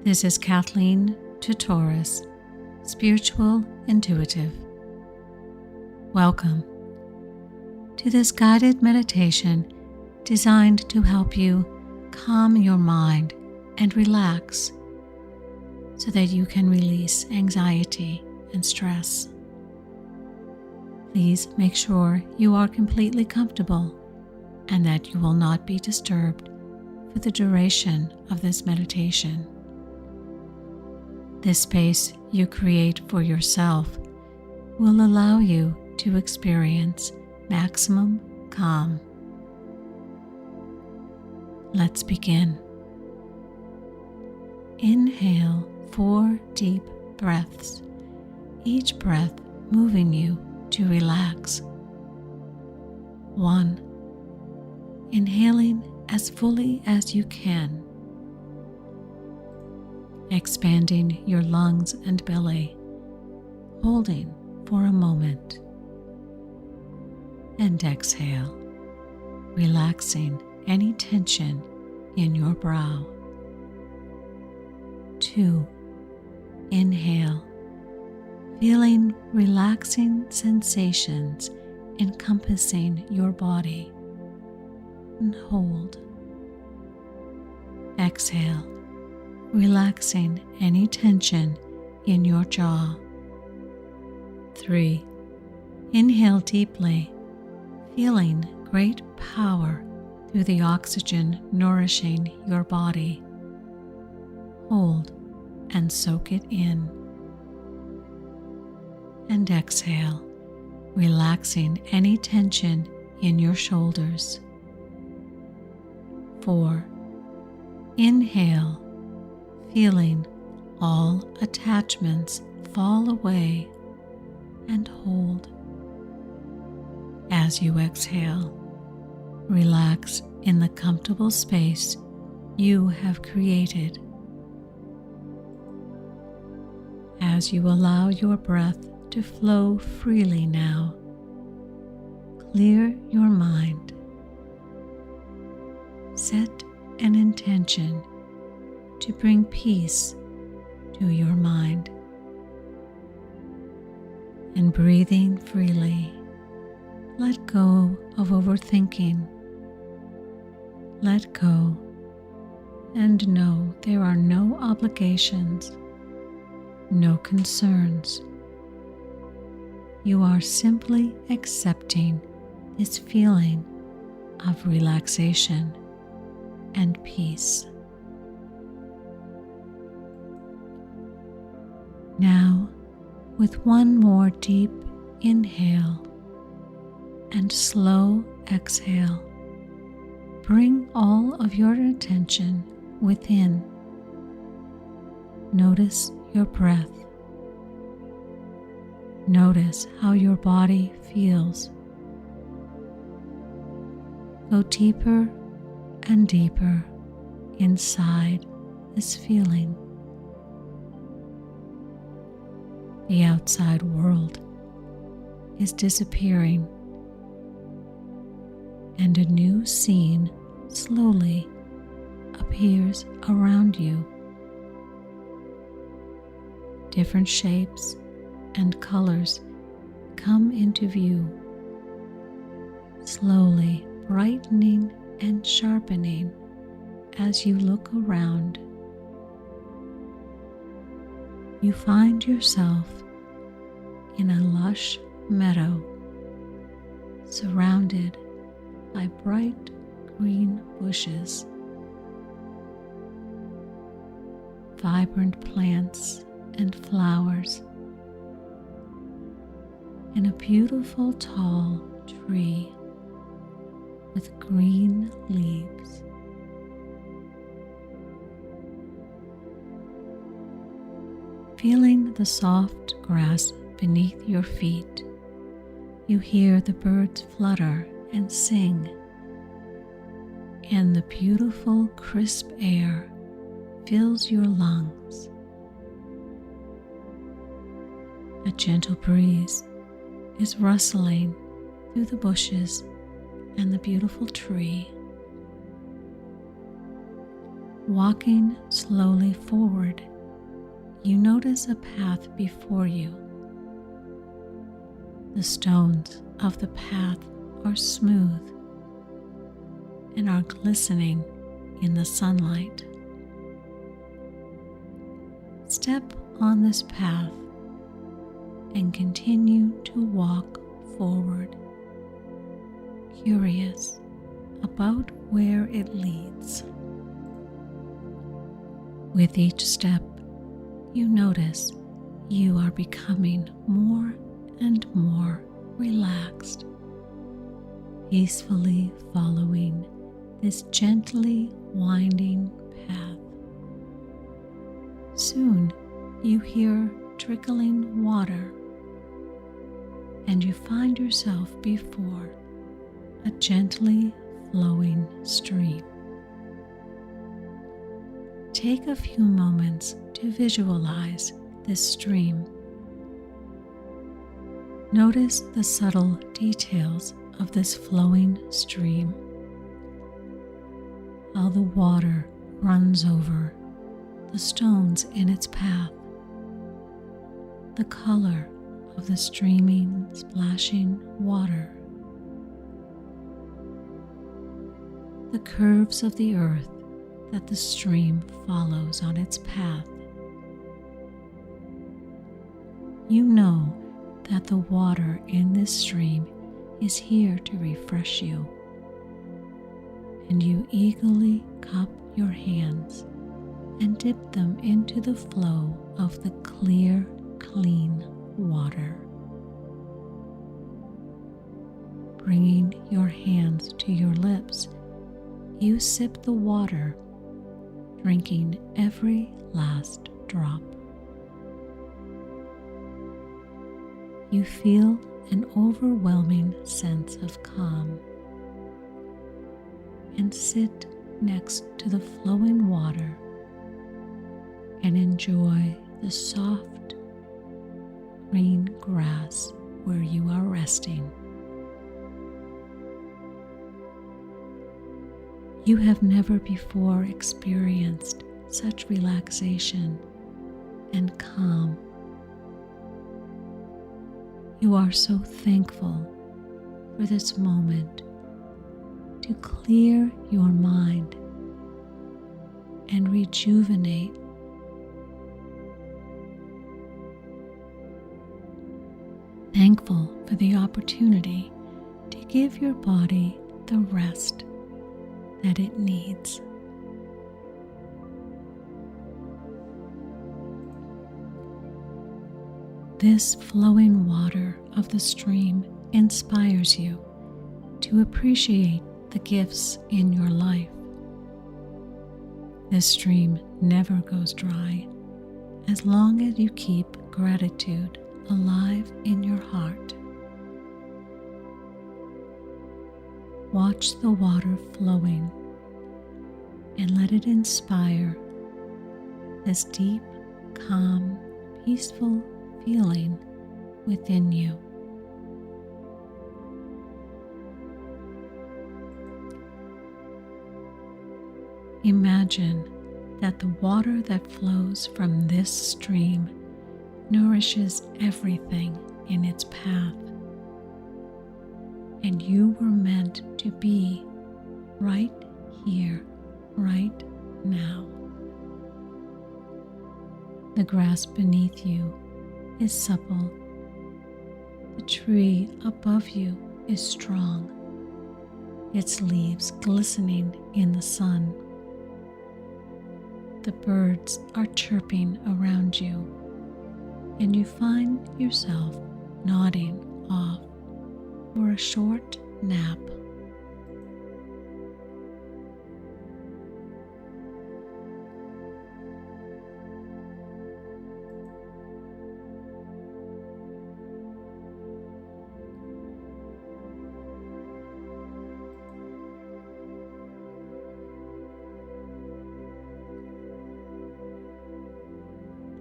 This is Kathleen Totoris, Spiritual Intuitive. Welcome to this guided meditation designed to help you calm your mind and relax so that you can release anxiety and stress. Please make sure you are completely comfortable and that you will not be disturbed for the duration of this meditation. This space you create for yourself will allow you to experience maximum calm. Let's begin. Inhale 4 deep breaths, each breath moving you to relax. 1. Inhaling as fully as you can, expanding your lungs and belly, holding for a moment, and exhale, relaxing any tension in your brow. 2. Inhale, feeling relaxing sensations encompassing your body, and hold. Exhale, relaxing any tension in your jaw. 3. Inhale deeply, feeling great power through the oxygen nourishing your body. Hold and soak it in. And exhale, relaxing any tension in your shoulders. 4. Inhale, feeling all attachments fall away, and hold. As you exhale, relax in the comfortable space you have created. As you allow your breath to flow freely now, clear your mind. Set an intention to bring peace to your mind. And breathing freely, let go of overthinking. Let go and know there are no obligations, no concerns. You are simply accepting this feeling of relaxation and peace. Now, with one more deep inhale and slow exhale, bring all of your attention within. Notice your breath. Notice how your body feels. Go deeper and deeper inside this feeling. The outside world is disappearing, and a new scene slowly appears around you. Different shapes and colors come into view, slowly brightening and sharpening as you look around. You find yourself in a lush meadow surrounded by bright green bushes, vibrant plants and flowers, and a beautiful tall tree with green leaves. Feeling the soft grass beneath your feet, you hear the birds flutter and sing, and the beautiful crisp air fills your lungs. A gentle breeze is rustling through the bushes and the beautiful tree. Walking slowly forward, you notice a path before you. The stones of the path are smooth and are glistening in the sunlight. Step on this path and continue to walk forward, curious about where it leads. With each step, you notice you are becoming more and more relaxed, peacefully following this gently winding path. Soon you hear trickling water, and you find yourself before a gently flowing stream. Take a few moments to visualize this stream. Notice the subtle details of this flowing stream, how the water runs over the stones in its path, the color of the streaming, splashing water, the curves of the earth that the stream follows on its path. You know that the water in this stream is here to refresh you, and you eagerly cup your hands and dip them into the flow of the clear, clean water. Bringing your hands to your lips, you sip the water, drinking every last drop. You feel an overwhelming sense of calm and sit next to the flowing water and enjoy the soft green grass where you are resting. You have never before experienced such relaxation and calm. You are so thankful for this moment to clear your mind and rejuvenate. Thankful for the opportunity to give your body the rest that it needs. This flowing water of the stream inspires you to appreciate the gifts in your life. This stream never goes dry as long as you keep gratitude alive in your heart. Watch the water flowing and let it inspire this deep, calm, peaceful feeling within you. Imagine that the water that flows from this stream nourishes everything in its path, and you were meant to be right here, right now. The grass beneath you is supple. The tree above you is strong, its leaves glistening in the sun. The birds are chirping around you, and you find yourself nodding off for a short nap.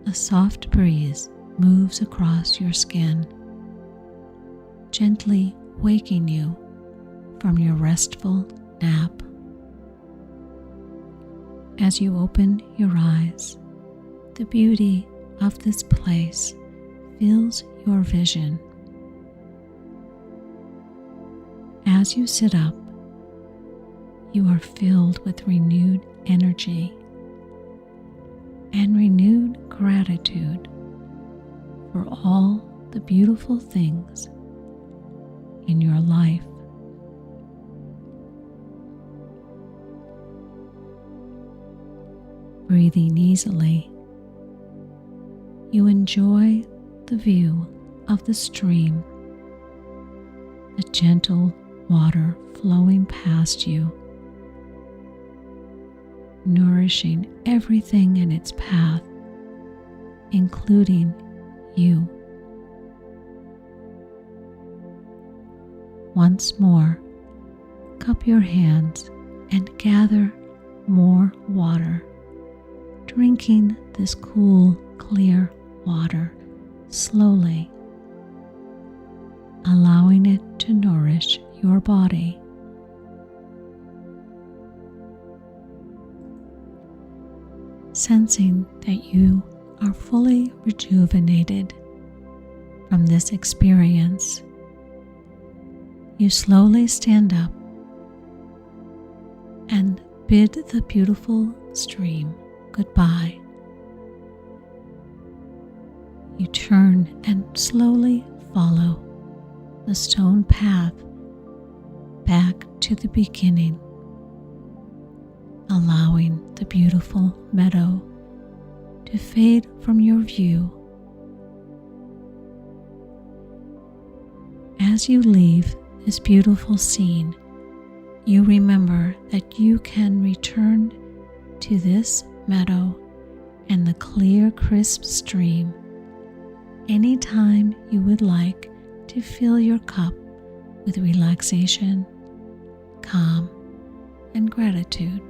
A soft breeze moves across your skin, gently waking you from your restful nap. as you open your eyes, the beauty of this place fills your vision. As you sit up, you are filled with renewed energy and renewed gratitude for all the beautiful things in your life. Breathing easily, you enjoy the view of the stream, the gentle water flowing past you, nourishing everything in its path, including you. Once more, cup your hands and gather more water, drinking this cool, clear water slowly, allowing it to nourish your body. Sensing that you are fully rejuvenated from this experience, you slowly stand up and bid the beautiful stream goodbye. You turn and slowly follow the stone path back to the beginning, allowing the beautiful meadow to fade from your view. As you leave this beautiful scene, you remember that you can return to this meadow and the clear, crisp stream anytime you would like to fill your cup with relaxation, calm, and gratitude.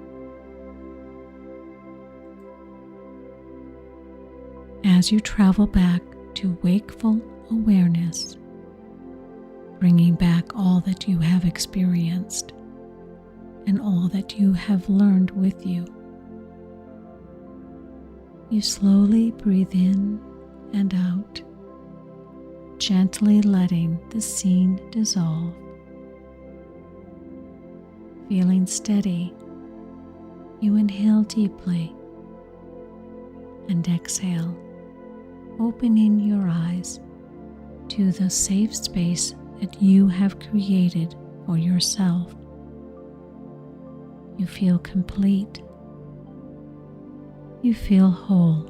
As you travel back to wakeful awareness, bringing back all that you have experienced and all that you have learned with you, you slowly breathe in and out, gently letting the scene dissolve. Feeling steady, you inhale deeply and exhale, opening your eyes to the safe space that you have created for yourself. You feel complete. You feel whole.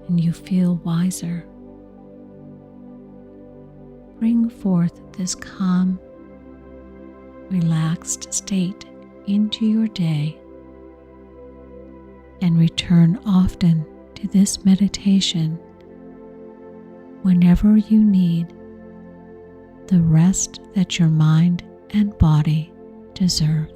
And you feel wiser. Bring forth this calm, relaxed state into your day and return often to this meditation whenever you need the rest that your mind and body deserve.